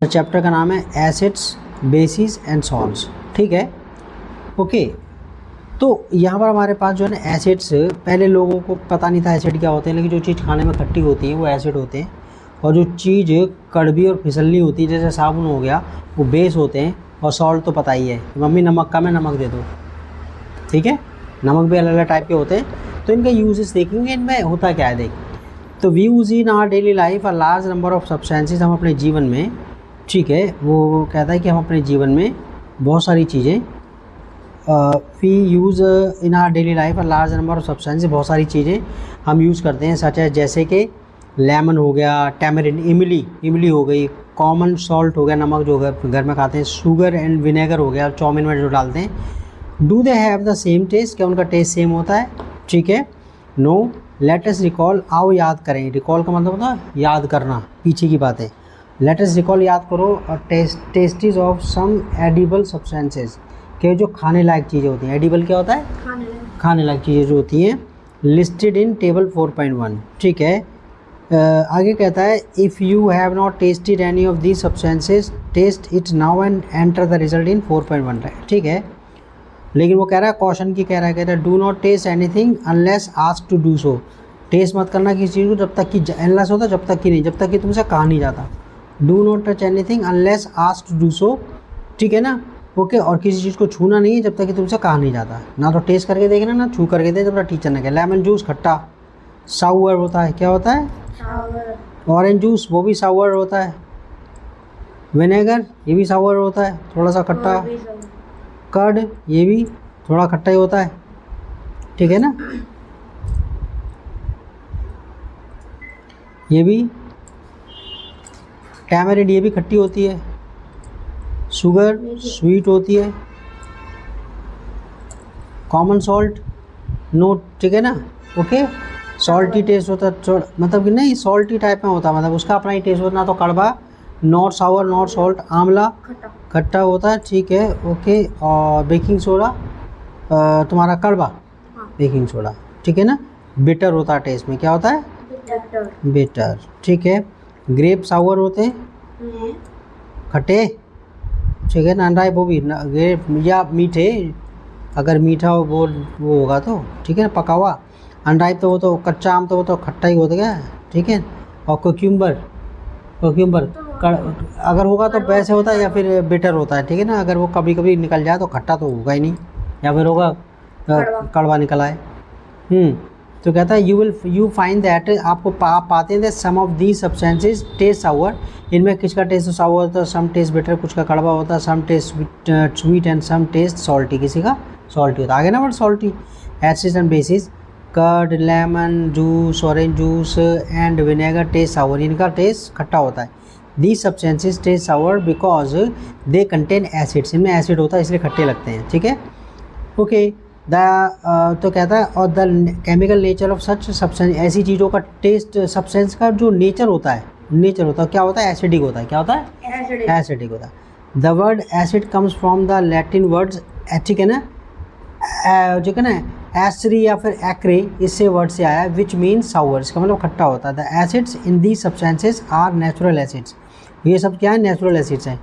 Chapter का नाम है एसिड्स बेसिस एंड सॉल्ट्स। ठीक है, ओके। तो यहाँ पर हमारे पास जो है ना एसिड्स, पहले लोगों को पता नहीं था एसिड क्या होते हैं, लेकिन जो चीज़ खाने में खट्टी होती है वो एसिड होते हैं, और जो चीज़ कड़वी और फिसलनी होती है जैसे साबुन हो गया वो बेस होते हैं। और सॉल्ट तो पता ही है, मम्मी नमक का मैं नमक दे दो, ठीक है। नमक भी अलग अलग टाइप के होते हैं। तो इनका यूजेस देखेंगे, इनमें होता क्या है देख। तो we use in our daily life a large number of substances, हम अपने जीवन में, ठीक है, वो कहता है कि हम अपने जीवन में बहुत सारी चीज़ें, we use in our daily life a large number of substances, बहुत सारी चीज़ें हम यूज़ करते हैं, सच है जैसे कि लेमन हो गया, टैमरिन, इमली हो गई, कॉमन सॉल्ट हो गया, नमक जो घर में खाते हैं, शुगर एंड विनेगर हो गया, चाउमीन में जो डालते हैं। Do they have the same taste, क्या उनका टेस्ट सेम होता है? ठीक है, नो। लेट अस रिकॉल, आओ याद करें। रिकॉल का मतलब होता है याद करना, पीछे की बातें। लेट अस रिकॉल, याद करो, और tastes of some edible substances, के जो खाने लायक चीज़ें होती हैं। एडिबल क्या होता है? खाने लायक चीज़ें जो होती हैं, लिस्टेड इन टेबल 4.1। ठीक है, आगे कहता है if you have not tested any of these substances taste it now and enter the result in 4.1। ठीक है, लेकिन वो कह रहा है, कॉशन की कह रहा है do not taste anything unless ask to do so. Taste मत करना किसी चीज़ को जब तक कि, अनलेस होता जब तक कि नहीं, जब तक कि तुमसे कहा नहीं जाता। Do not touch anything unless ask to do so, ठीक है ना, ओके। और किसी चीज़ को छूना नहीं है जब तक कि तुमसे कहा नहीं जाता। ना तो टेस्ट करके देखना, ना छू करके दे, जब तक टीचर ने कहा। लेमन जूस खट्टा, साउअर होता है, क्या होता है? ऑरेंज जूस, वो भी साउअर होता है। विनेगर, ये भी साउअर होता है, थोड़ा सा खट्टा। कर्ड, ये भी थोड़ा खट्टा ही होता है, ठीक है ना। ये भी टैमरिंड, ये भी खट्टी होती है। शुगर स्वीट होती है। कॉमन सॉल्ट नो, ठीक है ना, ओके। सॉल्टी टेस्ट होता है, मतलब कि नहीं सॉल्टी टाइप में होता है, मतलब उसका अपना ही टेस्ट होता है, ना तो कड़वा, नॉट सावर नॉट सॉल्ट। आंवला खट्टा होता है, ठीक है, ओके। और बेकिंग सोडा तुम्हारा कड़वा, बेकिंग सोडा, ठीक है ना। बिटर होता है टेस्ट में, क्या होता है? बिटर, ठीक है। ग्रेप सावर होते हैं, खट्टे, ठीक है ना। अनराइप वो भी ग्रेप या मीठे, अगर मीठा हो वो होगा तो, ठीक है ना, पका हुआ। अनराइप तो वो तो कच्चा आम, तो वो तो खट्टा ही होता है, ठीक है। और कोक्यूम्बर अगर होगा तो वैसे होता है या फिर बिटर होता है, ठीक है ना। अगर वो कभी कभी निकल जाए तो खट्टा तो होगा ही नहीं, या फिर होगा कड़वा निकल आए। तो कहता है यू फाइंड दैट, आपको आप पाते हैं सम ऑफ दी सब्सटेंसेस टेस्ट सावर, इनमें किसका टेस्ट सावर होता है, सम टेस्ट बिटर, कुछ का कड़वा होता है, some taste sweet and some taste salty, किसी का सॉल्टी होता है। आगे ना but salty. Acids and bases, curd, lemon juice, orange juice and vinegar taste sour, इनका टेस्ट खट्टा होता है। These substances taste sour because they contain acids, इनमें एसिड होता है इसलिए खट्टे लगते हैं, ठीक है, ओके। तो कहता है और the chemical nature of such substance, ऐसी चीज़ों का टेस्ट, सब्सटेंस का जो नेचर होता है, क्या होता है? एसिडिक होता है। क्या होता है? एसिडिक होता है। The word acid comes from the Latin words, ठीक है ना, जो है ना एसरी या फिर एक्रे, इससे वर्ड से आया, विच मीन्स सावर, इसका मतलब खट्टा होता है। The acids in the substances are natural acids, ये सब क्या है? नेचुरल एसिड्स हैं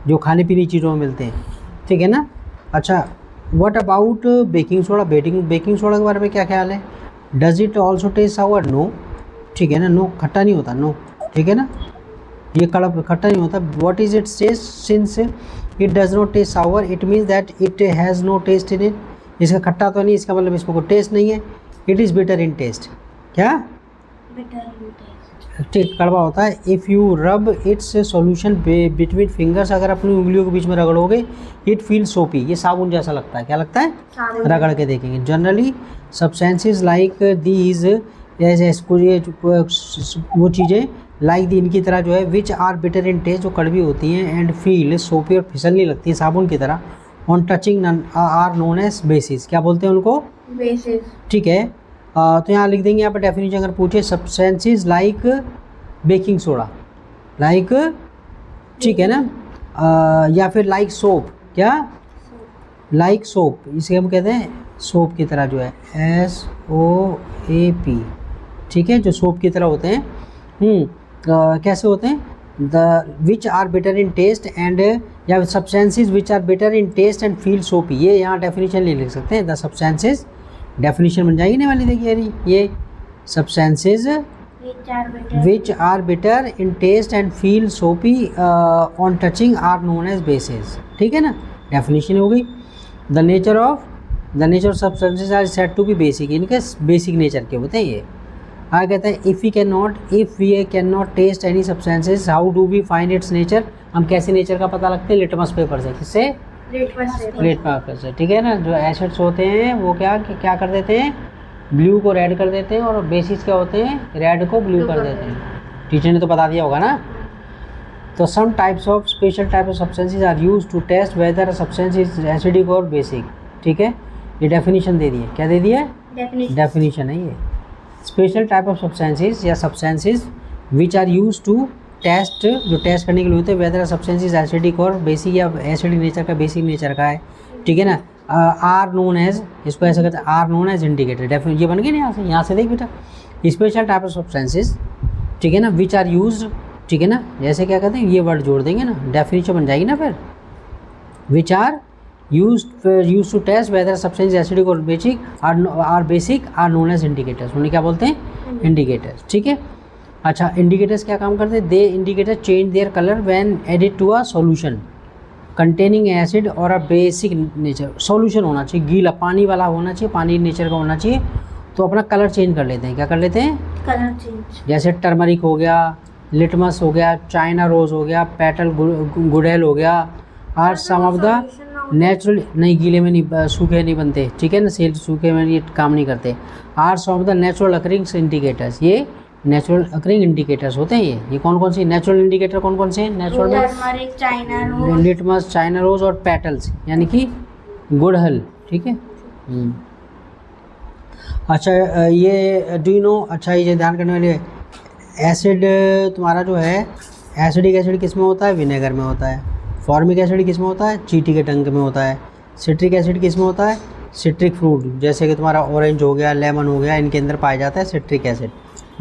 जो खाने पीने की चीज़ों में मिलते हैं, ठीक है ना। अच्छा, what about baking soda? Baking soda के बारे में क्या ख्याल है? Does it also taste sour? No, ठीक है ना, नो, खट्टा नहीं होता, नो, ठीक है ना, ये कड़वा खट्टा नहीं होता। What is its taste? Since it does not taste sour it means that it has no taste in it, इसका खट्टा तो नहीं, इसका मतलब इसमें कोई टेस्ट नहीं है। It is bitter in taste, क्या? ठीक, कड़वा होता है। If you rub its solution between fingers, अगर अपनी उंगलियों के बीच में रगड़ोगे, इट फील सोपी, ये साबुन जैसा लगता है। क्या लगता है? रगड़ के देखेंगे। जनरली सब्सटेंसेस लाइक दीज, जैसे वो चीज़ें लाइक दी, इनकी तरह जो है, which are bitter in taste, जो कड़वी होती हैं, एंड फील सोपी, और फिसलनी लगती है साबुन की तरह, on touching are known as bases, क्या बोलते हैं उनको? बेसिस, ठीक है। तो यहाँ लिख देंगे, यहाँ पर डेफिनेशन अगर पूछे, substances like baking soda, like, ठीक है ना, या फिर लाइक सोप, क्या? लाइक सोप, इसे हम कहते हैं सोप की तरह जो है, SOAP, ठीक है, जो सोप की तरह होते हैं। कैसे होते हैं? The which are bitter in taste and, या substances which are bitter in taste and feel soapy, ये यहाँ डेफिनेशन ले लिख सकते हैं। द सब्सटेंसेस, डेफिनेशन बन जाएगी नहीं वाली, देखिए ये substances which are bitter in taste and feel soapy on touching are known as bases, ठीक है ना, डेफिनेशन हो गई। The nature of substances are said to be basic, इनके बेसिक नेचर के होते हैं ये। आगे कहते हैं if we can not taste any substances how do we find its nature, हम कैसे नेचर का पता लगते हैं, लिटमस पेपर से, किससे, रेड पेपर से, ठीक है ना। जो एसिड्स होते हैं वो क्या कर देते हैं, ब्लू को रेड कर देते हैं, और बेसिस क्या होते हैं, रेड को ब्लू कर देते हैं। टीचर ने तो बता दिया होगा ना। तो some types of special type of substances are use to test whether substance is acidic और बेसिक, ठीक है। ये डेफिनेशन दे दिए, क्या दे दिए, डेफिनेशन है ये। स्पेशल टाइप ऑफ सब्सटेंसेस या substances which are use to test, जो टेस्ट करने के लिए होते हैं वेदर सब्सटेंसेस एसिडिक और बेसिक, या एसिडिक नेचर का बेसिक नेचर का है, ठीक है ना। आर नोन एज, इसको ऐसे कहते हैं are known as indicator, definition ये बन गई ना यहाँ से देख बेटा। स्पेशल टाइप ऑफ सब्सटेंसेस, ठीक है ना, विच आर यूज, ठीक है ना, जैसे क्या कहते हैं, ये वर्ड जोड़ देंगे ना, डेफिनेशन बन जाएगी ना फिर। Which are use to test whether substance acidic और basic are known as indicators, उन्हें क्या बोलते हैं, इंडिकेटर्स, ठीक है। अच्छा, इंडिकेटर्स क्या काम करते हैं, they indicator change their colour when added to a solution containing acid और अ बेसिक नेचर, सॉल्यूशन होना चाहिए, गीला पानी वाला होना चाहिए, पानी नेचर का होना चाहिए, तो अपना कलर चेंज कर लेते हैं, क्या कर लेते हैं, कलर चेंज। जैसे टर्मरिक हो गया, लिटमस हो गया, चाइना रोज हो गया, पेटल गुड़ैल हो गया, और सम ऑफ द नेचुरल, नहीं गीले में नहीं, सूखे नहीं बनते, ठीक है ना, सेल सूखे में ये काम नहीं करते। Are some of the natural occurring indicators, ये नेचुरल अकरिंग इंडिकेटर्स होते हैं ये कौन कौन से नेचुरल इंडिकेटर, कौन कौन से हैं नेचुरल में, लिटमस, चाइना रोज और पेटल्स, यानी कि गुड़हल, ठीक है। अच्छा, ये डू यू नो, अच्छा ये ध्यान करने वाले, एसिड तुम्हारा जो है, एसिडिक एसिड किस में होता है, विनेगर में होता है। फॉर्मिक एसिड किस में होता है, चींटी के डंक में होता है। सिट्रिक एसिड किस में होता है, सिट्रिक फ्रूट, जैसे कि तुम्हारा ऑरेंज हो गया, लेमन हो गया, इनके अंदर पाया जाता है सिट्रिक एसिड।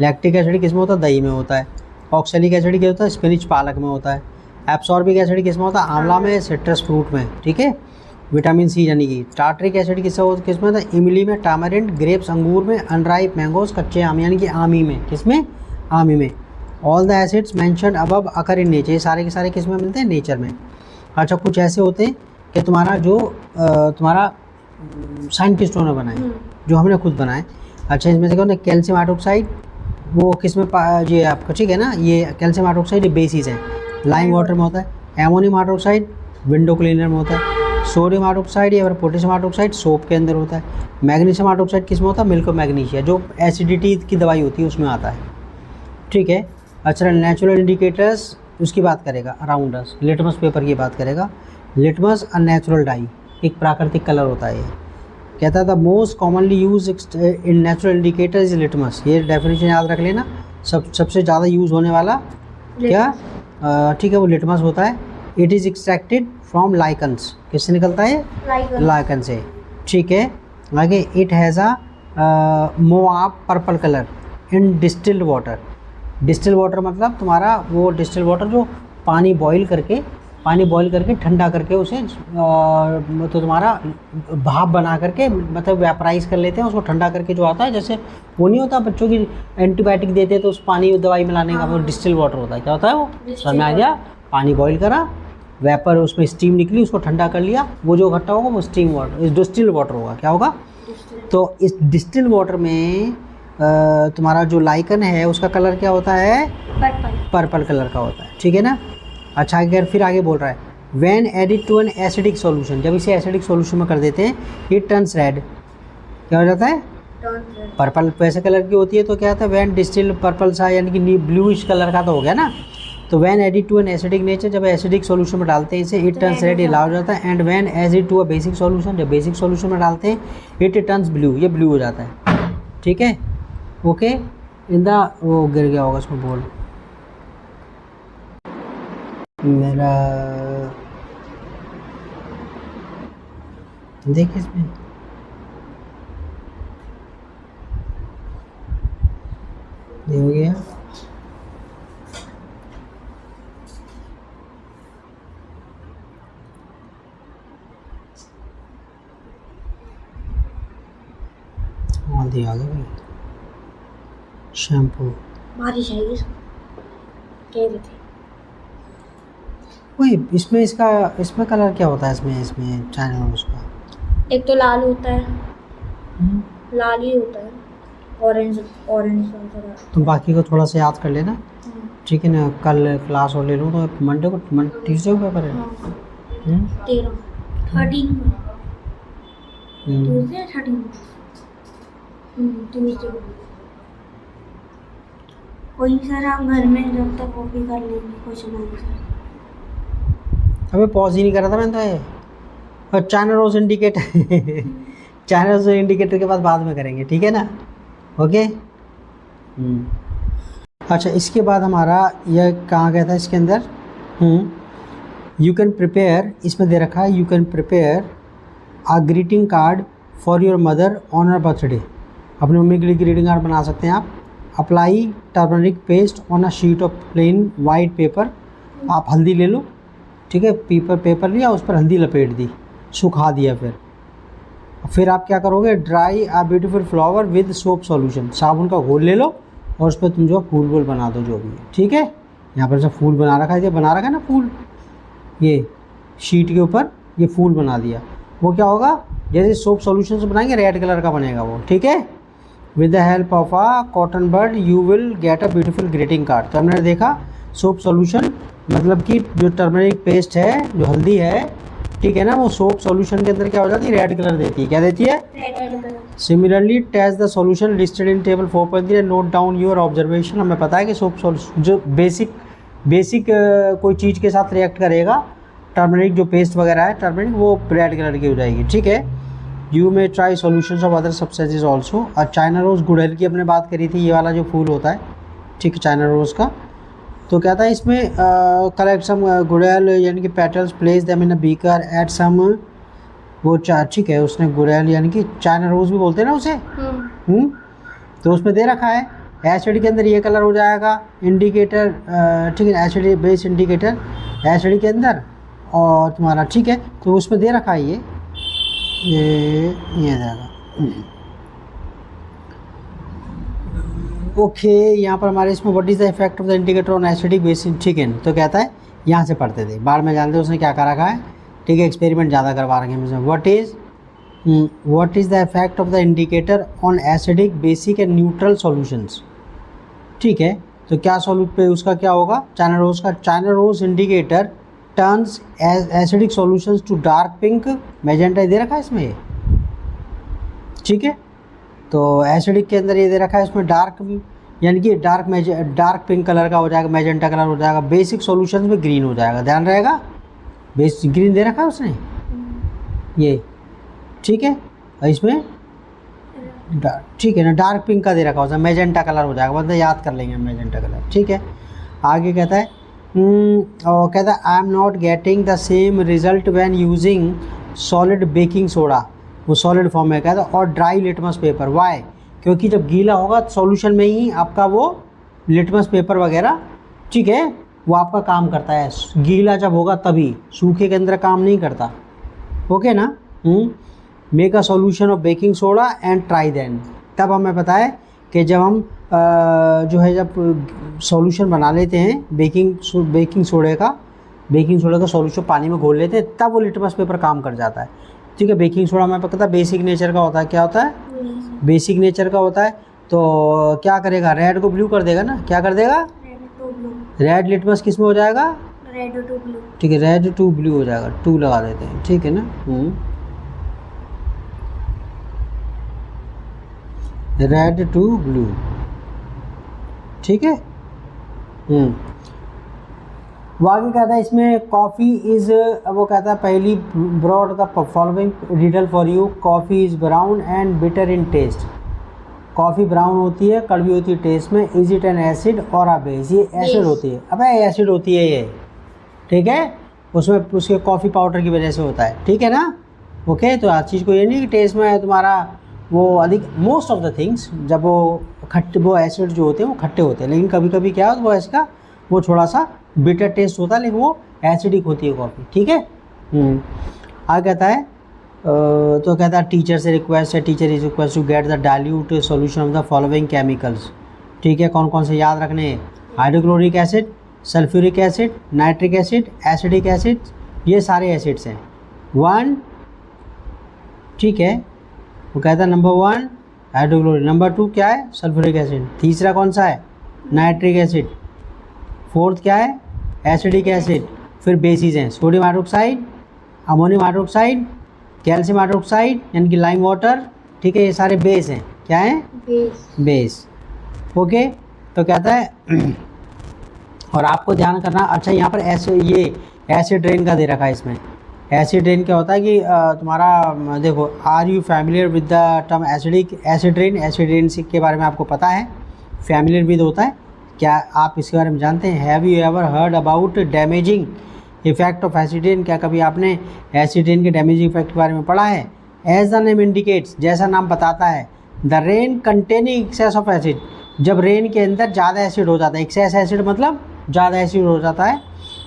लैक्टिक एसिड किस में होता है, दही में होता है। ऑक्सैलिक एसिड क्या होता है, स्पिनिच पालक में होता है। एब्सॉर्बिक एसिड किस में होता है, आंवला में, सिट्रस फ्रूट में, ठीक है। विटामिन सी यानी कि टार्ट्रिक एसिड किस में होता है, इमली में, टामरिंड, ग्रेप्स अंगूर में, अनराइप मैंगोज कच्चे आम यानी कि आमी में, किसमें, आमी में। All the acids mentioned above occur in nature, ये सारे के सारे किस में मिलते हैं, नेचर में। अच्छा, कुछ ऐसे होते हैं कि तुम्हारा जो तुम्हारा साइंटिस्टों ने बनाए, जो हमने खुद बनाए। अच्छा, इसमें से कौन है, कैल्शियम हाइड्रोक्साइड, वो किस में ये आपका, ठीक है ना, ये कैल्शियम हाइड्रोक्साइड ये बेसिस है, लाइम वाटर में होता है। एमोनियम हाइड्रोक्साइड विंडो क्लीनर में होता है। सोडियम हाइड्रोक्साइड या पोटेशियम हाइड्रोक्साइड सोप के अंदर होता है। मैग्नीशियम हाइड्रोक्साइड किस में होता है, मिल्क ऑफ मैग्नीशिया, जो एसिडिटी की दवाई होती है उसमें आता है, ठीक है। अच्छा, नेचुरल इंडिकेटर्स उसकी बात करेगा, अराउंड अस, लिटमस पेपर की बात करेगा। लिटमस अ नेचुरल डाई, एक प्राकृतिक कलर होता है ये। कहता था most commonly use in natural indicator is litmus, ये डेफिनेशन याद रख लेना, सबसे ज़्यादा यूज़ होने वाला क्या, ठीक है, वो लिटमस होता है। It is extracted from lichens, किससे निकलता है, लाइकन से, ठीक है। आगे, it has a Moab purple colour in distilled water. Distil water मतलब तुम्हारा वो डिस्टिल वाटर जो पानी बॉईल करके ठंडा करके उसे तो तुम्हारा भाप बना करके, मतलब वेपराइज कर लेते हैं उसको, ठंडा करके जो आता है, जैसे वो नहीं होता बच्चों की एंटीबायोटिक देते हैं तो उस पानी दवाई मिलाने का, वो डिस्टिल वाटर होता है। क्या होता है वो, समझ में आ गया, पानी बॉईल करा, वेपर उसमें स्टीम निकली, उसको ठंडा कर लिया, वो जो इकट्ठा होगा वो स्टीम वाटर, डिस्टिल वाटर होगा। क्या होगा, तो इस डिस्टिल वाटर में तुम्हारा जो लाइकन है उसका कलर क्या होता है, पर्पल कलर का होता है, ठीक है ना। अच्छा, अगर फिर आगे बोल रहा है, when added to an acidic solution, जब इसे एसिडिक सॉल्यूशन में कर देते हैं, इट टर्न्स रेड, क्या हो जाता है, पर्पल वैसे कलर की होती है, तो क्या होता है, व्हेन डिस्टिल पर्पल सा यानी कि ब्लूइश कलर का तो हो गया ना। तो when added to an acidic nature, जब एसिडिक सॉल्यूशन में डालते हैं इसे, इट टर्न्स रेड, ये लाल हो जाता है। And when acid to a basic solution, जब बेसिक सॉल्यूशन में डालते हैं, इट टर्न्स ब्लू, ये ब्लू हो जाता है, ठीक है। ओके, इन द, वो गिर गया होगा उसमें बोल मेरा, देख इसमें ये हो गया। हल्दी आ गई भाई। शैम्पू बारिश आएगी कह रहे थे। वही इसमें इसमें कलर क्या होता है इसमें चाइना रोज का? एक तो लाल होता है, हम्म, लाल ही होता है, ऑरेंज ऑरेंज तो बाकी को थोड़ा सा याद कर लेना, ठीक है ना? कल क्लास और ले लूँ तो मंडे को ट्यूसडे को पेपर है। 13 13 ट्यूसडे 13 ट्यूसडे को। कोई सर आप घर में जब तक कॉपी कर लेंगे क्वेश्चन आंसर। अबे पॉज ही नहीं कर रहा था मैंने तो ये। और China rose indicator China rose indicator के बाद में करेंगे, ठीक है ना? ओके। अच्छा, इसके बाद हमारा यह कहाँ गया था इसके अंदर? यू कैन प्रिपेयर, इसमें दे रखा है you can prepare a greeting card for your mother on her birthday. अपनी मम्मी के लिए ग्रीटिंग कार्ड बना सकते हैं आप। Apply turmeric paste on a sheet of plain white paper. आप हल्दी ले लो, ठीक है? पेपर लिया, उस पर हल्दी लपेट दी, सुखा दिया। फिर आप क्या करोगे? Dry a beautiful flower with soap solution. साबुन का घोल ले लो और उस पर तुम जो फूल वूल बना दो जो भी है, ठीक है? यहाँ पर सब फूल बना रखा है, ये बना रखा है ना फूल, ये शीट के ऊपर ये फूल बना दिया। वो क्या होगा? जैसे सोप सॉल्यूशन से बनाएंगे रेड कलर का बनेगा वो, ठीक है? With the help of a cotton bird you will get a beautiful greeting card. तो हमने देखा सोप सॉल्यूशन मतलब कि जो टर्मरिक पेस्ट है, जो हल्दी है, ठीक है ना, वो सोप सॉल्यूशन के अंदर क्या हो जाती है? रेड कलर देती है। क्या देती है? Red colour. Similarly test the solution listed in table 4.3 and note down your observation. हमें पता है कि सोप सॉल्यूशन जो बेसिक कोई चीज़ के साथ रिएक्ट करेगा, टर्मरिक जो पेस्ट वगैरह है टर्मरिक, वो रेड कलर की हो जाएगी, ठीक है? You may try solutions of other substances also. और चाइना रोज़ गुड़हल की हमने बात करी थी, ये वाला जो फूल होता है, ठीक है, चाइना रोज़ का। तो क्या था इसमें? कलेक्ट सम गुड़हल यानी कि petals, place them in a beaker, add some वो ठीक है, उसने गुड़हल यानी कि चाइना रोज़ भी बोलते हैं ना उसे। तो उसमें दे रखा है एसिड के अंदर ये कलर हो जाएगा इंडिकेटर, ठीक है? एसिड बेस इंडिकेटर एसिड के अंदर और तुम्हारा, ठीक है? तो उसमें दे रखा है ये जाएगा। ओके, यहाँ पर हमारे इसमें what is the effect of the indicator on acidic base in chicken. तो कहता है यहाँ से पढ़ते थे, बाढ़ में जानते उसने क्या कर रखा है, ठीक है? एक्सपेरिमेंट ज़्यादा करवा रखे हैं। What is the effect of the indicator on acidic basic and neutral solutions, ठीक है? तो क्या सॉल्यूट पे उसका क्या होगा? चाइना रोज़ का China rose indicator turns acidic solutions to dark pink magenta दे रखा है इसमें, ठीक है? तो एसिडिक के अंदर ये दे रखा है इसमें डार्क यानी कि डार्क पिंक कलर का हो जाएगा, मैजेंटा कलर हो जाएगा। बेसिक सॉल्यूशंस में ग्रीन हो जाएगा, ध्यान रहेगा। बेसिक ग्रीन दे रखा है उसने ये, ठीक है? और इसमें ठीक है ना, डार्क पिंक का दे रखा होता है, मैजेंटा कलर हो जाएगा, मतलब याद कर लेंगे मैजेंटा कलर, ठीक है? आगे कहता है और कहता है I am not getting the same result when using solid baking soda. वो सॉलिड फॉर्म में कहता है, और ड्राई लिटमस पेपर। वाई? क्योंकि जब गीला होगा सॉल्यूशन में ही आपका वो लिटमस पेपर वगैरह, ठीक है, वो आपका काम करता है। गीला जब होगा तभी, सूखे के अंदर काम नहीं करता। ओके ना? Make a solution of baking soda and try then. तब हमें पता है कि जब हम जो है जब सॉल्यूशन बना लेते हैं बेकिंग सोडे का सॉल्यूशन पानी में घोल लेते हैं, तब वो लिटमस पेपर काम कर जाता है, ठीक है? बेकिंग सोडा हमें पता है बेसिक नेचर का होता है। क्या होता है? बेसिक नेचर का होता है। तो क्या करेगा? रेड को ब्लू कर देगा ना। क्या कर देगा? रेड लिटमस किस में हो जाएगा? रेड टू ब्लू, ठीक है, रेड टू ब्लू हो जाएगा, 2 लगा देते हैं, ठीक है ना? रेड टू ब्लू, ठीक है? वो आगे कहता है इसमें कॉफ़ी इज़, वो कहता है पहली broad the following riddle for you. Coffee is brown and bitter in taste. Coffee brown होती है, कड़वी होती है टेस्ट में। इज इट एन एसिड और अ बेस? ये एसिड होती है। अबे एसिड होती है ये, ठीक है? उसमें उसके कॉफ़ी पाउडर की वजह से होता है, ठीक है ना? ओके, तो हर चीज़ को ये नहीं कि टेस्ट में तुम्हारा वो अधिक, मोस्ट ऑफ द थिंग्स जब वो एसिड जो होते हैं वो खट्टे होते हैं, लेकिन कभी कभी क्या होता है वो इसका वो थोड़ा सा बिटर टेस्ट होता है, लेकिन वो एसिडिक होती है कॉफ़ी, ठीक है? आगे कहता है तो कहता है टीचर से रिक्वेस्ट है, teacher is request to get the dilute solution of the following chemicals. ठीक है, कौन कौन से याद रखने हैं? Hydrochloric acid, sulphuric acid, nitric acid, acidic acid, ये सारे एसिड्स हैं। 1, ठीक है, वो कहता है नंबर 1 हाइड्रोक्लोरिक, नंबर 2 क्या है? सल्फ्यूरिक एसिड, तीसरा कौन सा है? नाइट्रिक एसिड, फोर्थ क्या है? एसिडिक एसिड, फिर बेसिस हैं sodium hydroxide, ammonium hydroxide, calcium hydroxide यानी कि लाइम वाटर। ठीक है, ये सारे बेस हैं। क्या हैं? बेस। ओके, तो कहता है और आपको ध्यान करना, अच्छा यहाँ पर ये एसिड रेन का दे रखा है। इसमें एसिड रेन क्या होता है कि तुम्हारा देखो, are you familiar with the term acid rain? Acid rain के बारे में आपको पता है, फैमिलियर विद होता है, क्या आप इसके बारे में जानते हैं? Have you ever heard about damaging effect of acid rain? क्या कभी आपने एसिड रेन के डैमेजिंग इफेक्ट के बारे में पढ़ा है? एज द नेम इंडिकेट्स, जैसा नाम बताता है, the rain containing excess of acid, जब रेन के अंदर ज़्यादा एसिड हो जाता है, एक्सेस एसिड मतलब ज़्यादा एसिड हो जाता है,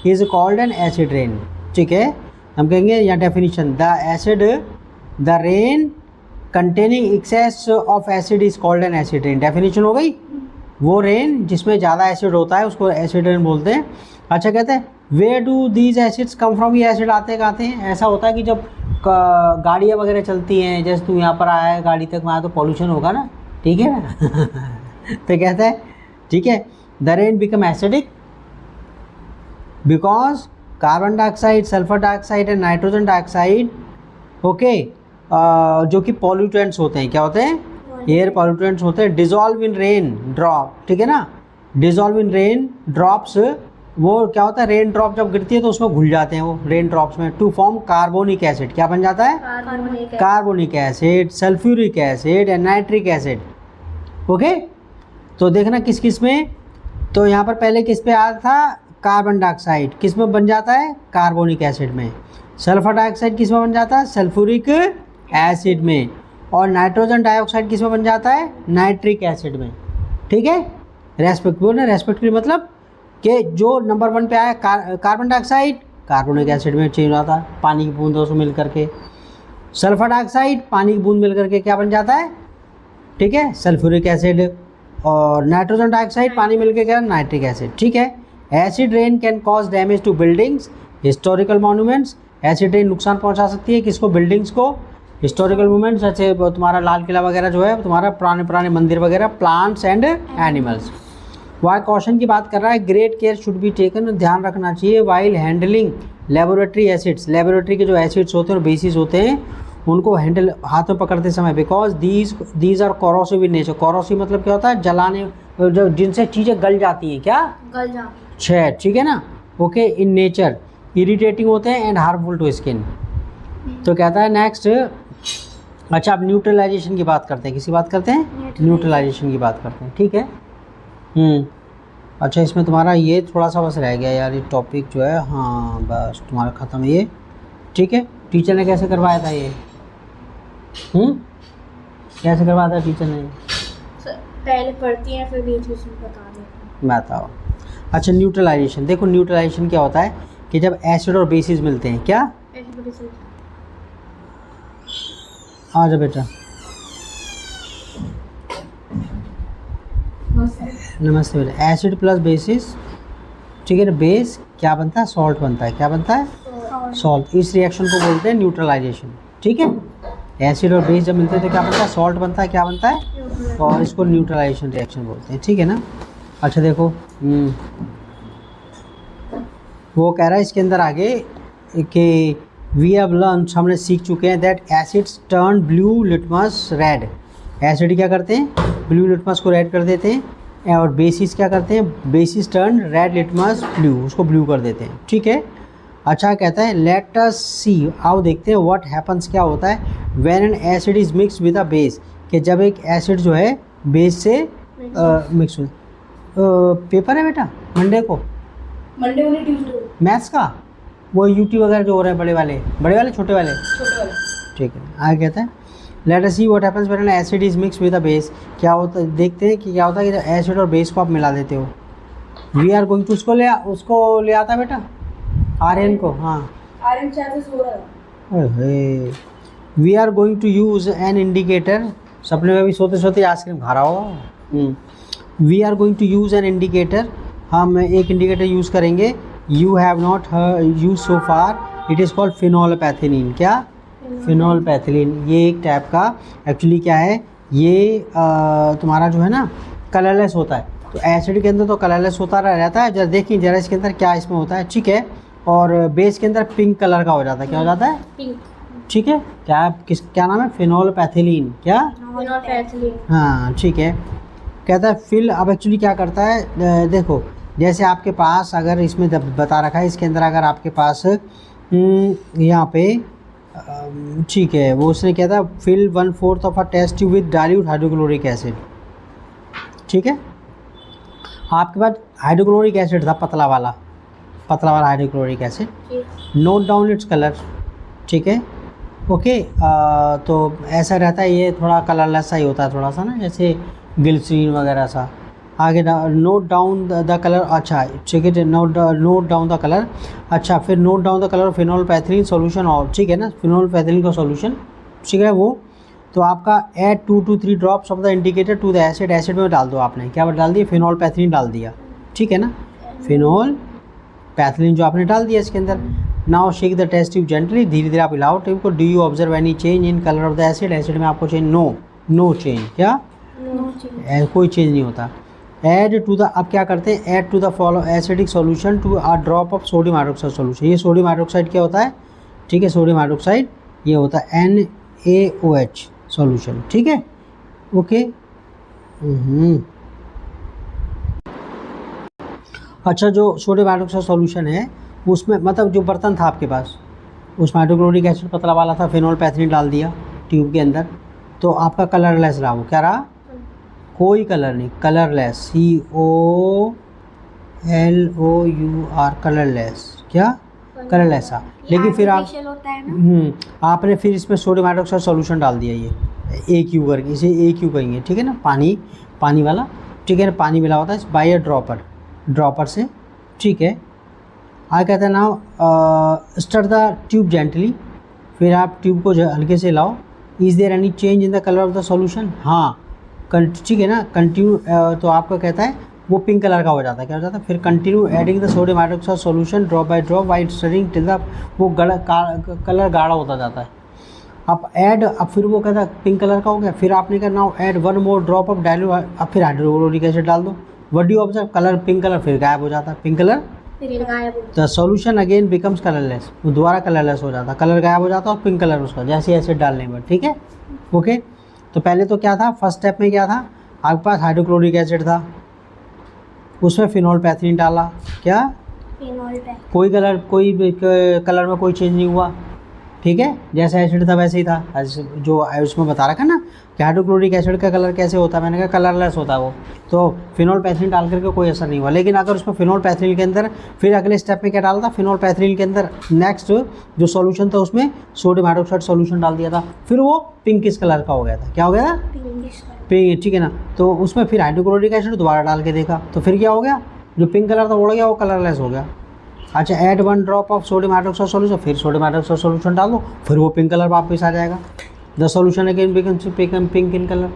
is called an acid rain. ठीक है, हम कहेंगे या definition, the rain containing excess of acid is called an acid rain. Definition हो गई, वो रेन जिसमें ज़्यादा एसिड होता है उसको एसिड रेन बोलते हैं। अच्छा, कहते हैं where do these acids come from? ये एसिड आते कहते हैं, ऐसा होता है कि जब गाड़ियाँ वगैरह चलती हैं, जैसे तू यहाँ पर आया है गाड़ी तक में आया तो पॉल्यूशन होगा ना, ठीक है ना तो कहता है, ठीक है, the rain become acidic because carbon dioxide, sulphur dioxide and nitrogen dioxide, okay, जो कि पॉल्यूटेंट्स होते हैं। क्या होते हैं? एयर पॉल्यूटेंट्स होते हैं। डिजॉल्व इन रेन ड्रॉप, ठीक है ना, डिजॉल्व इन रेन ड्रॉप्स, वो क्या होता है? रेन ड्रॉप जब गिरती है तो उसमें घुल जाते हैं वो रेन ड्रॉप्स में, टू फॉर्म कार्बोनिक एसिड। क्या बन जाता है? Carbonic acid, sulphuric acid and nitric acid. Okay, तो देखना किस किस में, तो यहाँ पर पहले किस पे आया था? कार्बन डाइऑक्साइड, किस में बन जाता है? कार्बोनिक एसिड में। सल्फर डाइऑक्साइड किस में बन जाता है? सल्फ्यूरिक एसिड में। और नाइट्रोजन डाइऑक्साइड किस में बन जाता है? नाइट्रिक एसिड में। ठीक है, रेस्पेक्टिवली मतलब कि जो नंबर 1 पे आया कार्बन डाइऑक्साइड, कार्बोनिक एसिड में चेंज होता है पानी की बूंदों से मिल करके। सल्फर डाइऑक्साइड पानी की बूंद मिल करके क्या बन जाता है? ठीक है, सल्फ्यूरिक एसिड। और नाइट्रोजन डाइऑक्साइड पानी मिलकर क्या? Nitric acid. ठीक है, acid rain can cause damage to buildings, historical monuments. Acid rain नुकसान पहुंचा सकती है किसको? बिल्डिंग्स को, हिस्टोरिकल मोमेंट्स, जैसे तुम्हारा लाल किला वगैरह जो है, तुम्हारा पुराने पुराने मंदिर वगैरह, प्लांट्स एंड एनिमल्स। वह कॉशन की बात कर रहा है, great care should be taken, ध्यान रखना चाहिए while handling laboratory acids. Laboratory के जो एसिड्स होते हैं और बेसिस होते हैं उनको हैंडल हाथ में पकड़ते समय, because these are corrosive in nature. Corrosive मतलब क्या होता है? जलाने, जो जिनसे चीज़ें गल जाती हैं, क्या गल जाती है, ठीक है ना, ओके, इन नेचर इरिटेटिंग होते हैं एंड हार्मफुल टू स्किन। तो कहता है नेक्स्ट, अच्छा अब न्यूट्रलाइजेशन की बात करते हैं। किसकी बात करते हैं? न्यूट्रलाइजेशन की बात करते हैं। ठीक है, अच्छा इसमें तुम्हारा ये थोड़ा सा बस रह गया यार, ये टॉपिक जो है, हाँ बस तुम्हारा ख़त्म है ये। ठीक है, टीचर ने कैसे करवाया था ये? कैसे करवाया था टीचर ने? पहले पढ़ती हैं फिर बीच बीच में बता देती मैं बताओ। अच्छा, न्यूट्रलाइजेशन, देखो न्यूट्रलाइजेशन क्या होता है कि जब एसिड और बेसिस मिलते हैं, क्या? आ जा बेटा, नमस्ते बेटा। एसिड प्लस बेसिस, ठीक है ना, बेस क्या बनता है? सॉल्ट बनता है। क्या बनता है? सॉल्ट। इस रिएक्शन को बोलते हैं न्यूट्रलाइजेशन। ठीक है, एसिड और बेस जब मिलते हैं तो क्या बनता है? सॉल्ट बनता है। क्या बनता है? और इसको न्यूट्रलाइजेशन रिएक्शन बोलते हैं। ठीक है ना। अच्छा देखो, वो कह रहा है इसके अंदर आगे कि वी हैव लर्न, हमने सीख चुके हैं, that acids turn blue litmus red. Acid क्या करते हैं? ब्लू लिटमस को रेड कर देते हैं। और बेसिस क्या करते हैं? Basis turn red litmus blue, उसको ब्लू कर देते हैं। ठीक है, अच्छा कहता है लेट अस सी, आओ देखते हैं व्हाट हैपन्स, क्या होता है when an acid is mix with a base, कि जब एक एसिड जो है बेस से मिक्स हो। पेपर है बेटा मंडे को, मंडे वाले ट्यूसडे मैथ्स का, वो यूट्यूब वगैरह जो हो रहे हैं, बड़े वाले छोटे वाले, ठीक है। आगे कहता है let us see what happens when an acid is mix with a base, क्या होता है देखते हैं कि क्या होता है कि एसिड और बेस को आप मिला देते हो। वी आर गोइंग टू, उसको ले आता बेटा आर्यन को, हाँ आर्यन चाहे सो रहा है। We are going to use an indicator, सपने में भी सोते सोते आइसक्रीम खा रहा हो। We are going to use an indicator, हम एक इंडिकेटर यूज़ करेंगे। You have not use so far, it is called phenolphthalein. क्या? फिनोल्पैथिलीन। ये एक टाइप का एक्चुअली क्या है, ये तुम्हारा जो है ना कलरलेस होता है। तो एसिड के अंदर तो कलरलेस होता रहता है, जरा देखिए जरा इसके अंदर क्या इसमें होता है, ठीक है। और बेस के अंदर पिंक कलर का हो जाता है, क्या हो जाता है? पिंक। ठीक है। क्या नाम है? फिनोल्पैथिलीन। क्या? फिनोल्पैथिलीन। हाँ ठीक है। कहता है फिल, अब एक्चुअली क्या करता है, देखो जैसे आपके पास अगर इसमें बता रखा है इसके अंदर, अगर आपके पास यहाँ पे ठीक है, वो उसने क्या था, fill 1/4 of a test tube with dilute hydrochloric acid. ठीक है, आपके पास हाइड्रोक्लोरिक एसिड था, पतला वाला hydrochloric acid. Note down its colour. ठीक है, ओके। तो ऐसा रहता है, ये थोड़ा कलरलेस सा ही होता है, थोड़ा सा ना जैसे ग्लिसरीन वगैरह सा। आगे नोट डाउन द कलर, अच्छा ठीक है, नोट डाउन द कलर। अच्छा, फिर note down the colour phenolphthalein solution, और ठीक है ना, फिनोल्पैथिलीन का सॉल्यूशन, ठीक है वो। तो आपका add 2 to 3 drops of the indicator to the acid, acid में डाल दो। आपने क्या डाल दिया? फिनोल्पैथिलीन डाल दिया, ठीक है ना, फिनोल्पैथिलीन जो आपने डाल दिया इसके अंदर। Now shake the test tube gently, धीरे धीरे आप हिलाओ ट्यूब को। Do you observe any change in colour of the acid, acid में आपको चेंज? No change. क्या? कोई चेंज नहीं होता। ऐड टू द, अब क्या करते हैं, add to the follow acidic solution to a drop of sodium hydroxide solution. ये सोडियम हाइड्रोक्साइड क्या होता है? ठीक है, सोडियम हाइड्रोक्साइड ये होता है NaOH सॉल्यूशन, ठीक है, ओके। अच्छा, जो सोडियम हाइड्रोक्साइड सॉल्यूशन है उसमें, मतलब जो बर्तन था आपके पास, उसमें हाइड्रोक्लोरिक एसिड पतला वाला था, फिनोल्पैथिलीन डाल दिया ट्यूब के अंदर, तो आपका कलरलेस रहा। वो क्या रहा? कोई कलर नहीं, कलरलेस, COLOUR, कलरलेस। क्या? कलरलेस। लेकिन फिर आप आपने फिर इसमें सोडियम हाइड्रोक्साइड सॉल्यूशन डाल दिया, ये AQ करके, इसे AQ कहेंगे, ठीक है ना, पानी वाला, ठीक है ना, पानी मिला होता है बाय अ ड्रॉपर से, ठीक है। आगे कहते हैं now stir the tube gently, फिर आप ट्यूब को हल्के से लाओ। Is there any change in the colour of the solution? हाँ, ठीक है ना, कंटिन्यू। तो आपका कहता है वो पिंक कलर का हो जाता है, क्या हो जाता है? फिर continue adding the sodium hydroxide solution drop by drop white stirring till the, वो कलर गाढ़ा होता जाता है। अब फिर वो कहता है पिंक कलर का हो गया। फिर आपने कहा now add 1 more drop of dilute, अब फिर हाइड्रोक्लोरिक एसिड डाल दो। What do you observe? Colour pink colour फिर गायब हो जाता है, pink colour the solution again becomes colourless, वो दोबारा कलरलेस हो जाता, कलर गायब हो जाता और पिंक कलर उसका, जैसे एसिड डालने पर, ठीक है, ओके। तो पहले तो क्या था, फर्स्ट स्टेप में क्या था, आपके पास हाइड्रोक्लोरिक एसिड था, उसमें फिनोल्पैथिलीन डाला, क्या? कोई कलर में कोई चेंज नहीं हुआ, ठीक है, जैसा एसिड था वैसे ही था। जो उसमें बता रखा ना कि हाइड्रोक्लोरिक एसिड का कलर कैसे होता है, मैंने कहा कलरलेस होता है वो, तो फिनोल्पैथिलीन डाल करके कोई असर नहीं हुआ। लेकिन अगर उसमें फिनोल्पैथिलीन के अंदर फिर अगले स्टेप में क्या डाला था, फिनोल्पैथिलीन के अंदर नेक्स्ट जो सॉल्यूशन था उसमें सोडियम हाइड्रोक्साइड सॉल्यूशन डाल दिया था, फिर वो पिंकिश कलर का हो गया था। क्या हो गया था? पिंक, ठीक है ना। तो उसमें फिर हाइड्रोक्लोरिक एसिड दोबारा डाल के देखा, तो फिर क्या हो गया, जो पिंक कलर था उड़ गया, वो कलरलेस हो गया। अच्छा, add 1 drop of sodium hydroxide solution, फिर सोडियम हाइड्रोक्साइड सॉल्यूशन डाल दो, फिर वो पिंक कलर वापस आ जाएगा। The solution again becomes pink in colour,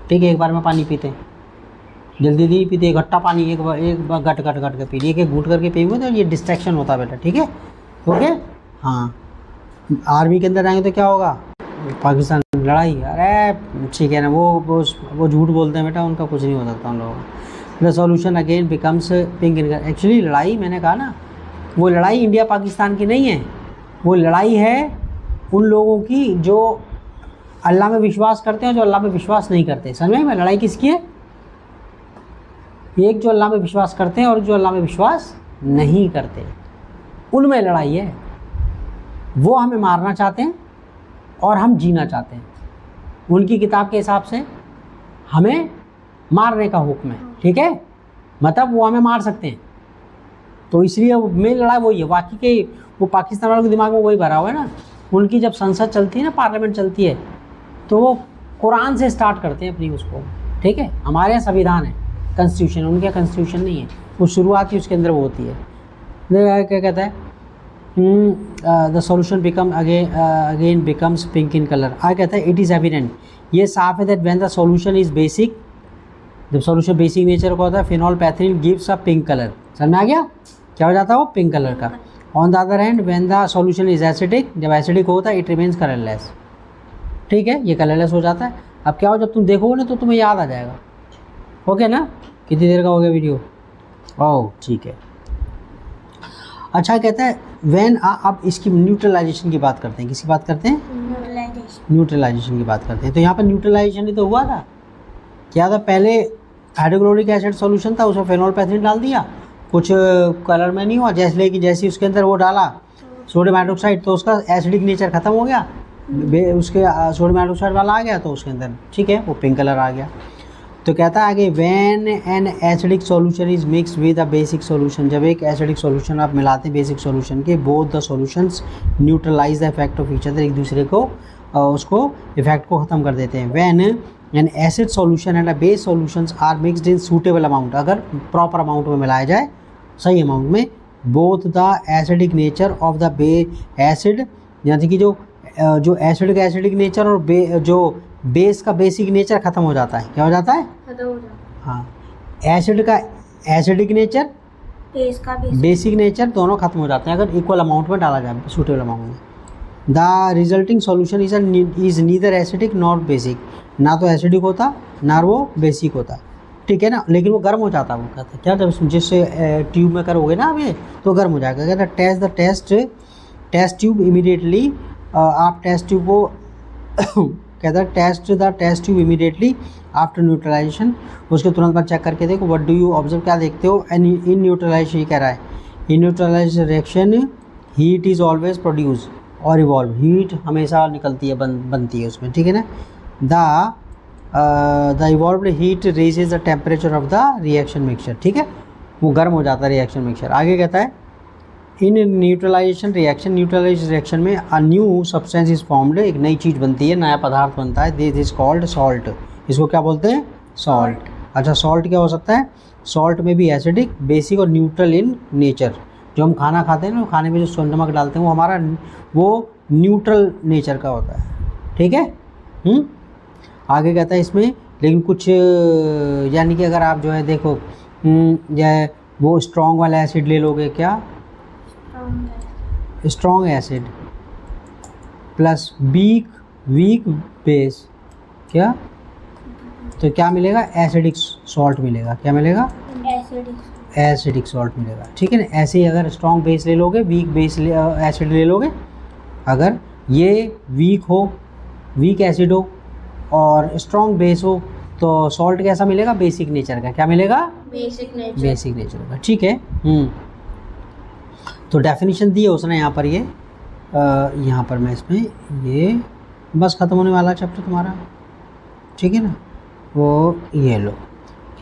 ठीक है। एक बार में पानी पीते हैं, जल्दी नहीं पीते, इकट्ठा पानी एक बार घट के पी, एक घूट करके पीएंगे तो ये डिस्ट्रैक्शन होता है बेटा, ठीक है, ओके। हाँ, आर्मी के अंदर जाएंगे तो क्या होगा, पाकिस्तान लड़ाई, अरे ठीक है ना, वो झूठ बोलते हैं बेटा, उनका कुछ नहीं हो सकता उन लोगों का। The solution again becomes pink in colour. Actually लड़ाई, मैंने कहा ना, वो लड़ाई इंडिया पाकिस्तान की नहीं है, वो लड़ाई है उन लोगों की जो अल्लाह में विश्वास करते हैं, जो अल्लाह में विश्वास नहीं करते। समझ में? लड़ाई किसकी है? एक जो अल्लाह में विश्वास करते हैं और जो अल्लाह में विश्वास नहीं करते, उनमें लड़ाई है। वो हमें मारना चाहते हैं और हम जीना चाहते हैं। उनकी किताब के हिसाब से हमें मारने का हुक्म है, ठीक है, मतलब वो हमें मार सकते हैं। तो इसलिए मेन लड़ाई वही है। बाकी के वो पाकिस्तान वालों के दिमाग में वही भरा हुआ है ना, उनकी जब संसद चलती है ना, पार्लियामेंट चलती है, तो वो कुरान से स्टार्ट करते हैं अपनी उसको, ठीक है। हमारे यहाँ संविधान है, कॉन्स्टिट्यूशन, उनके यहाँ कॉन्स्टिट्यूशन नहीं है, वो शुरुआत ही उसके अंदर वो होती है। क्या कहता है, the solution become again becomes pink in colour. आगे कहता है इट इज़ एविडेंट, ये साफ है that when the solution is basic, जब सॉल्यूशन बेसिक नेचर का होता है phenolphthalein gives a pink colour. समझ में आ गया क्या हो जाता है वो पिंक कलर का। On the other hand when the solution is acidic, जब एसिडिक होता है इट रिमेन्स कलरलेस। ठीक है, ये कलरलेस हो जाता है। अब क्या हो, जब तुम देखोगे ना तो तुम्हें याद आ जाएगा। ओके ना, कितनी देर का हो गया वीडियो? ओह ठीक है। अच्छा कहता है व्हेन, अब इसकी न्यूट्रलाइजेशन की बात करते हैं। किसकी बात करते हैं? न्यूट्रलाइजेशन। न्यूट्रलाइजेशन की बात करते हैं। तो यहाँ पर न्यूट्रलाइजेशन ही तो हुआ था। क्या था, पहले हाइड्रोक्लोरिक एसिड सॉल्यूशन था, उसमें फेनॉल पैथिलीन डाल दिया, कुछ कलर में नहीं हुआ, जैसे उसके अंदर वो डाला सोडियम हाइड्रोक्साइड तो उसका एसिडिक नेचर ख़त्म हो गया, उसके सोडियम हाइड्रोक्साइड वाला आ गया तो उसके अंदर ठीक है वो पिंक कलर आ गया। तो कहता है आगे when an acidic solution is mixed with a basic solution, जब एक एसिडिक सॉल्यूशन आप मिलाते हैं बेसिक सॉल्यूशन के, both the solutions neutralise the effect of each other, एक दूसरे को उसको इफेक्ट को ख़त्म कर देते हैं। When an acid solution and a base solutions are mixed in suitable amount, अगर प्रॉपर अमाउंट में मिलाया जाए सही अमाउंट में, both the acidic nature of the acid, यानी कि जो एसिड का एसिडिक नेचर और जो बेस का बेसिक नेचर ख़त्म हो जाता है। क्या हो जाता है? खत्म हो जाता हाँ, एसिड का एसिडिक नेचर, है। इसका बेसिक नेचर दोनों खत्म हो जाते हैं अगर इक्वल अमाउंट में डाला जाए, सूटेबल अमाउंट में। The resulting solution is neither acidic not basic, ना तो एसिडिक होता ना वो बेसिक होता, ठीक है ना, लेकिन वो गर्म हो जाता है। वो कहता है क्या, जब जिससे ट्यूब में करोगे ना अभी तो गर्म हो जाएगा। कहता है टेस्ट ट्यूब इमीडिएटली, आप टेस्ट ट्यूब को कहता है test tube immediately after neutralisation, उसके तुरंत बाद चेक करके देखो। व्हाट डू यू ऑब्जर्व, क्या देखते हो? इन न्यूट्रलाइजेशन, ये कह रहा है in neutralization reaction heat is always produce और इवॉल्व, हीट हमेशा निकलती है, बनती है उसमें, ठीक है ना। The evolved heat raises the temperature of the reaction mixture, ठीक है, वो गर्म हो जाता है रिएक्शन मिक्सचर। आगे कहता है इन न्यूट्रलाइजेशन रिएक्शन में a new substance is formed, एक नई चीज़ बनती है, नया पदार्थ बनता है, दिस इज कॉल्ड सॉल्ट। इसको क्या बोलते हैं? सॉल्ट। अच्छा, सॉल्ट क्या हो सकता है? सॉल्ट में भी एसिडिक, बेसिक और न्यूट्रल इन नेचर। जो हम खाना खाते हैं ना, खाने में जो नमक डालते हैं वो हमारा न्यूट्रल नेचर का होता है, ठीक है। आगे कहता है इसमें, लेकिन कुछ यानी कि अगर आप जो है देखो या वो स्ट्रॉन्ग वाला एसिड ले लोगे, क्या strong acid plus weak base, क्या तो क्या मिलेगा? एसिडिक सॉल्ट मिलेगा। क्या मिलेगा? एसिडिक सॉल्ट मिलेगा, ठीक है ना। ऐसे ही अगर स्ट्रॉन्ग बेस ले लोगे, वीक बेस एसिड ले लोगे, अगर ये वीक एसिड हो और स्ट्रॉन्ग बेस हो तो सॉल्ट कैसा मिलेगा? बेसिक नेचर का। क्या मिलेगा? बेसिक नेचर का, ठीक है। तो डेफिनेशन दी है उसने यहाँ पर, ये यहाँ पर मैं इसमें ये बस ख़त्म होने वाला चैप्टर तुम्हारा, ठीक है ना। वो ये लो,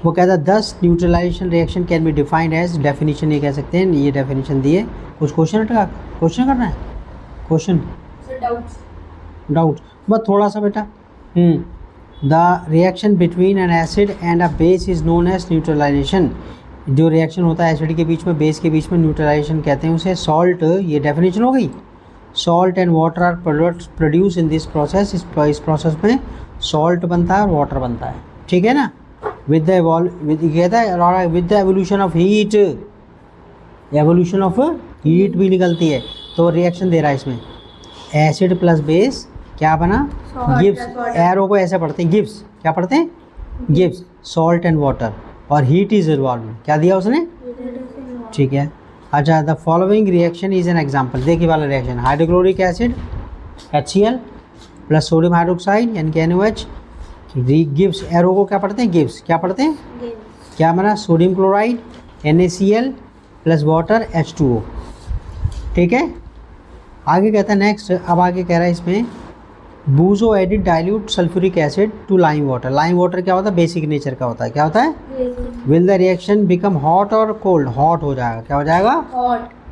वो कहता है 10 neutralisation reaction can be defined as, definition ये कह सकते हैं, ये डेफिनेशन दिए। कुछ क्वेश्चन करना है, क्वेश्चन डाउट बस थोड़ा सा बेटा। The reaction between an acid and a base is known as neutralisation, जो रिएक्शन होता है एसिड के बीच में बेस के बीच में, न्यूट्रलाइजेशन कहते हैं उसे। सॉल्ट, ये डेफिनेशन हो गई। Salt and water are produce in this process, इस प्रोसेस में सॉल्ट बनता है और वाटर बनता है, ठीक है ना। With the evolution of heat, evolution of heat भी निकलती है। तो रिएक्शन दे रहा है इसमें, एसिड प्लस बेस क्या बना? गिब्स। एरो को ऐसे पढ़ते हैं गिब्स, क्या पढ़ते हैं? गिब्स, सॉल्ट एंड वाटर, और हीट इज इन्वॉल्व। क्या दिया उसने? ठीक है। अच्छा, the following reaction is an example, देखिए वाला reaction, hydrochloric acid HCl plus sodium hydroxide यानी कि NaOH गिव्स, एरो को क्या पढ़ते हैं? गिव्स। क्या पढ़ते हैं? क्या बना? Sodium chloride NaCl plus water H2O, ठीक है। आगे कहता है नेक्स्ट, अब आगे कह रहा है इसमें बूजो added dilute sulphuric acid to lime water. Lime water क्या होता है? बेसिक नेचर का होता है। क्या होता है? Will the reaction become hot और कोल्ड? हॉट हो जाएगा। क्या हो जाएगा?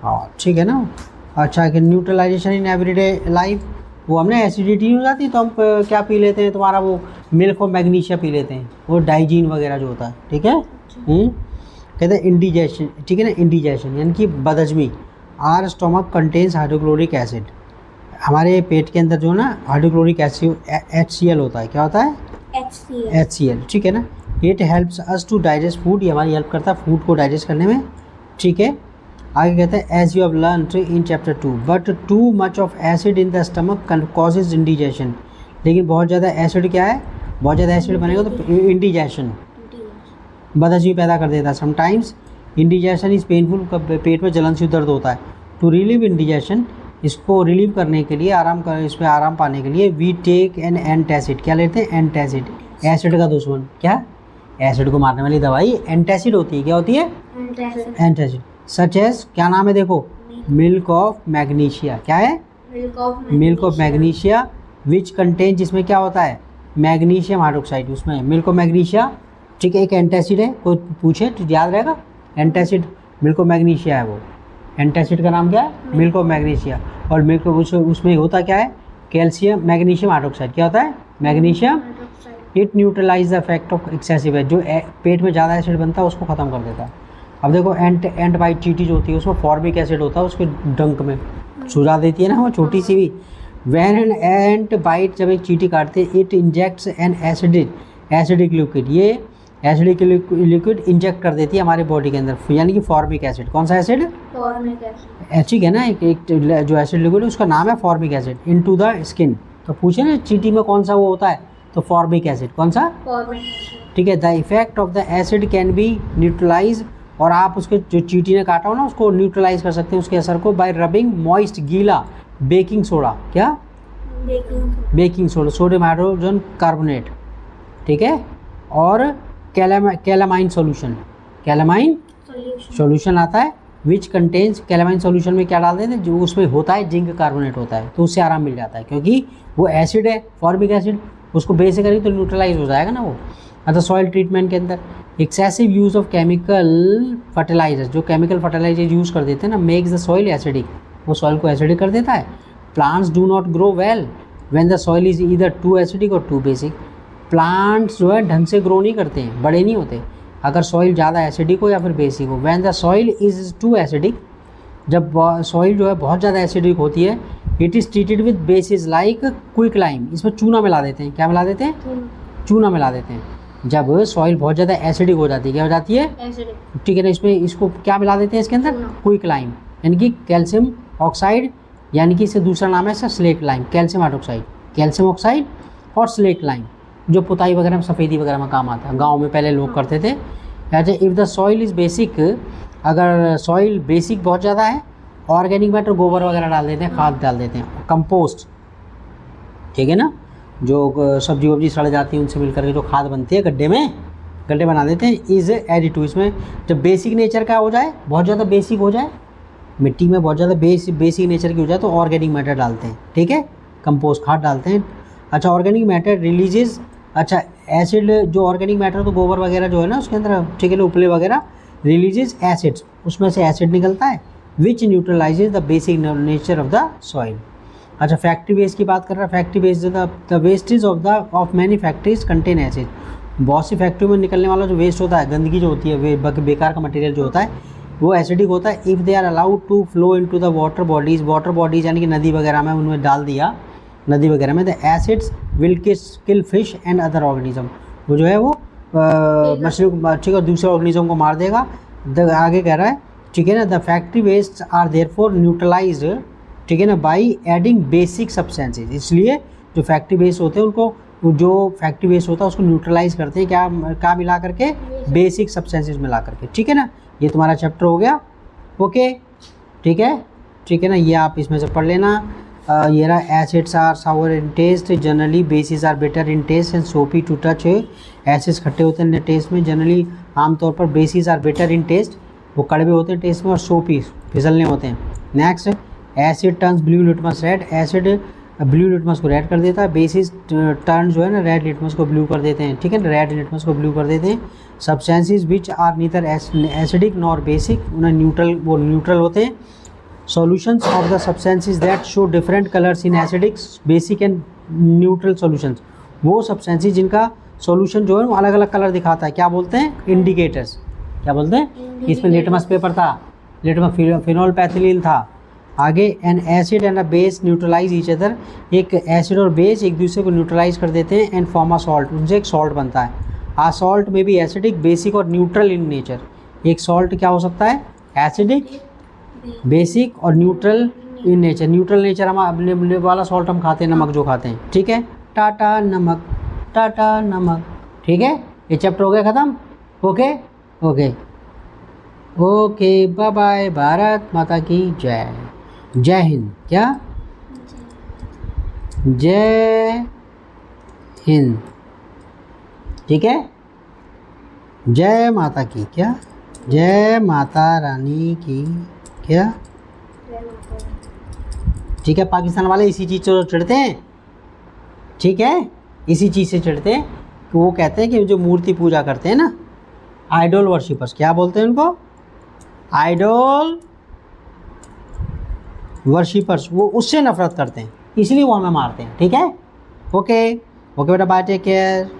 हॉट, ठीक है ना। अच्छा, कि न्यूट्रलाइजेशन इन एवरीडे लाइफ, वो हमने एसिडिटी हो जाती तो हम क्या पी लेते हैं, तुम्हारा वो मिल्क और मैग्नीशिया पी लेते हैं, वो डाइजीन वगैरह जो होता है, ठीक है। कहते हैं इंडिजेशन, ठीक है ना, इंडिजेशन यानी कि बदहजमी। Our stomach contains hydrochloric acid, हमारे पेट के अंदर जो है ना हाइड्रोक्लोरिक एसिड HCl होता है, क्या होता है? HCl। HCl, ठीक है ना। It helps us to digest food, ये हमारी हेल्प करता है फूड को डाइजेस्ट करने में, ठीक है। आगे कहते हैं as you have learned in chapter 2 but too much of acid in the stomach causes indigestion, लेकिन बहुत ज़्यादा एसिड क्या है, बहुत ज़्यादा एसिड बनेगा तो इंडिजेशन, बदहजमी पैदा कर देता है। समटाइम्स इंडिजेशन इज़ पेनफुल, पेट में जलन से दर्द होता है। टू रिलीव इंडिजेशन, इसको रिलीव करने के लिए इस पर आराम पाने के लिए वी टेक एन एंटासिड, क्या लेते हैं? एंटासिड, एसिड का दुश्मन, क्या? एसिड को मारने वाली दवाई एंटासिड होती है, क्या होती है? एंटासिड। सच एज, क्या नाम है देखो, मिल्क ऑफ मैग्नीशिया, क्या है? Milk of magnesia which contain, जिसमें क्या होता है? मैग्नीशियम हाइड्रोक्साइड, उसमें मिल्क ऑफ मैग्नीशिया, ठीक है। एक एंटासिड है, कोई पूछे तो याद रहेगा, एंटासिड मिल्क ऑफ मैग्नीशिया है वो, एंटासिड का नाम क्या है? Milk of magnesia. और मिल्क उसमें होता क्या है? कैल्शियम, मैग्नीशियम हाइड्रोक्साइड, क्या होता है? Magnesium. It neutralise the effect of excessive acid, जो पेट में ज़्यादा एसिड बनता है उसको ख़त्म कर देता है। अब देखो एंट बाइट चीटी जो होती है उसमें फॉर्मिक एसिड होता है, उसके डंक में सुझा देती है ना वो छोटी सी भी। वैन एन एंट बाइट, जब एक चीटी काटते हैं, it injects an acidic liquid, ये एसिडिक लिक्विड इंजेक्ट कर देती है हमारे बॉडी के अंदर, यानी कि फॉर्मिक एसिड। कौन सा एसिड? Formic acid. ठीक है ना, एक जो एसिड लिक्विड है उसका नाम है formic acid. Into the skin, तो पूछे ना चीटी में कौन सा वो होता है, तो फॉर्मिक एसिड, कौन सा? फॉर्मिक एसिड, ठीक है। The effect of the acid can be neutralise, और आप उसके जो चीटी ने काटा हो ना उसको न्यूट्रलाइज कर सकते हैं उसके असर को, बाय रबिंग मॉइस्ट, गीला, बेकिंग सोडा, क्या? Baking soda, sodium hydrogen carbonate, ठीक है। और कैलामाइन सॉल्यूशन, कैलामाइन सॉल्यूशन आता है विच कंटेन्स, कैलामाइन सॉल्यूशन में क्या डाल देते हैं, जो उसमें होता है जिंक कार्बोनेट होता है, तो उससे आराम मिल जाता है क्योंकि वो एसिड है फॉर्मिक एसिड, उसको बेस से करेंगे तो न्यूट्रलाइज हो जाएगा ना वो। अतः सॉइल ट्रीटमेंट के अंदर excessive use of chemical fertiliser, जो केमिकल फर्टिलाइजर यूज़ कर देते हैं ना, मेक्स द सॉइल एसिडिक, वो सॉइल को एसिडिक कर देता है। Plants do not grow well when the soil is either too acidic और टू बेसिक, प्लांट्स जो है ढंग से ग्रो नहीं करते हैं, बड़े नहीं होते अगर सॉइल ज़्यादा एसिडिक हो या फिर बेसिक हो। When the soil is too acidic, जब सॉइल जो है बहुत ज़्यादा एसिडिक होती है, it is treated with bases like quick lime, इसमें चूना मिला देते हैं, क्या मिला देते हैं? चूना मिला देते हैं। जब सॉइल बहुत ज़्यादा एसिडिक हो जाती है, क्या हो जाती है? एसिडिक, ठीक है ना। इसमें इसको क्या मिला देते हैं इसके अंदर? क्विक लाइम, यानी कि कैल्शियम ऑक्साइड, यानी कि इससे दूसरा नाम है इसका slate lime, calcium hydroxide, calcium oxide और स्लेट लाइम, जो पुताई वगैरह में, सफ़ेदी वगैरह में काम आता है, गाँव में पहले लोग करते थे। अच्छा, if the soil is basic, अगर सॉइल बेसिक बहुत ज़्यादा है, ऑर्गेनिक मैटर, गोबर वगैरह डाल देते हैं, खाद डाल देते हैं, कंपोस्ट, ठीक है ना, जो सब्जी वब्जी सड़ जाती है उनसे मिल करके जो खाद बनती है गड्ढे में, गड्ढे बना देते हैं। इज़ एडिड टू, इसमें जब बेसिक नेचर का हो जाए, बहुत ज़्यादा बेसिक हो जाए, मिट्टी में बहुत ज़्यादा बेसिक नेचर की हो जाए तो ऑर्गेनिक मैटर डालते हैं, ठीक है, कंपोस्ट खाद डालते हैं। अच्छा, ऑर्गेनिक मैटर रिलीजेज, अच्छा एसिड, जो ऑर्गेनिक मैटर तो गोबर वगैरह जो है ना उसके अंदर, ठीक है ना, उपले वगैरह, रिलीजेज एसिड्स, उसमें से एसिड निकलता है which neutralizes the basic nature of the soil. अच्छा, फैक्ट्री वेस्ट की बात कर रहा है। Factory waste, the wastage of many factories contain acid, बहुत सी फैक्ट्रियों में निकलने वाला जो वेस्ट होता है, गंदगी जो होती है, बेकार का मटेरियल जो होता है वो एसिडिक होता है। If they are allowed to flow into the water bodies यानी कि नदी वगैरह में उनमें डाल दिया, नदी वगैरह में, the acids will kill fish and other organism, वो जो है वो मछली को, ठीक है, दूसरे ऑर्गेनिज्म को मार देगा। आगे कह रहा है, ठीक है ना, the factory waste are therefore neutralise, ठीक है ना, बाई एडिंग बेसिक सब्सटेंसेज, इसलिए जो फैक्ट्री वेस्ट होते हैं उनको, जो फैक्ट्री वेस्ट होता है उसको न्यूट्रलाइज करते हैं, क्या मिला करके? बेसिक सब्सटेंसेज मिला करके, ठीक है ना। ये तुम्हारा चैप्टर हो गया, ओके, ठीक है ना, ये आप इसमें से पढ़ लेना। ये रहा, acids are sour in taste, generally bases are bitter in taste and soapy to touch, acids खट्टे होते हैं टेस्ट में, जनरली आमतौर पर bases are bitter in taste, वो कड़वे होते हैं टेस्ट में, और सोपी फिसलने होते हैं। Next, asset turns blue litmus red, acid blue litmus को रेड कर देता है, बेसिस टर्न जो है ना रेड लिटमस को ब्लू कर देते हैं, ठीक है ना, रेड लिटमस को ब्लू कर देते हैं। Substances which are neither acidic nor basic, उन्हें न्यूट्रल होते हैं। Solutions of the substances that show different colours in acidic, basic and neutral solutions, वो सब्सटेंसेस जिनका सॉल्यूशन जो है वो अलग अलग कलर दिखाता है, क्या बोलते हैं? इंडिकेटर्स, क्या बोलते हैं? इसमें लिटमस पेपर था, लेट में फिनोल पैथिलीन था। आगे an acid and a base neutralise each other, एक एसिड और बेस एक दूसरे को न्यूट्रलाइज कर देते हैं एंड फॉर्म अ सॉल्ट, उनसे एक सॉल्ट बनता है। आ सॉल्ट में भी एसिडिक, बेसिक और न्यूट्रल इन नेचर। एक सॉल्ट क्या हो सकता है? एसिडिक, बेसिक और neutral in nature. Neutral nature हम अपने वाला सॉल्ट हम खाते हैं, नमक जो खाते हैं, ठीक है। टाटा नमक, टाटा नमक, ठीक है। ये चैप्टर हो गया ख़त्म। Okay okay okay, bye bye. Bharat माता की जय। जय हिंद। क्या? जय हिंद, ठीक है। जय माता की, क्या? जय माता रानी की, क्या? ठीक है। पाकिस्तान वाले इसी चीज़ से चिढ़ते हैं, ठीक है, इसी चीज़ से चिढ़ते हैं कि वो कहते हैं कि जो मूर्ति पूजा करते हैं ना, आइडल वर्शिपर्स, क्या बोलते हैं उनको? आइडल वर्शिपर्स, वो उससे नफरत करते हैं, इसलिए वो हमें मारते हैं, ठीक है। ओके ओके बेटा, बाय, टेक केयर।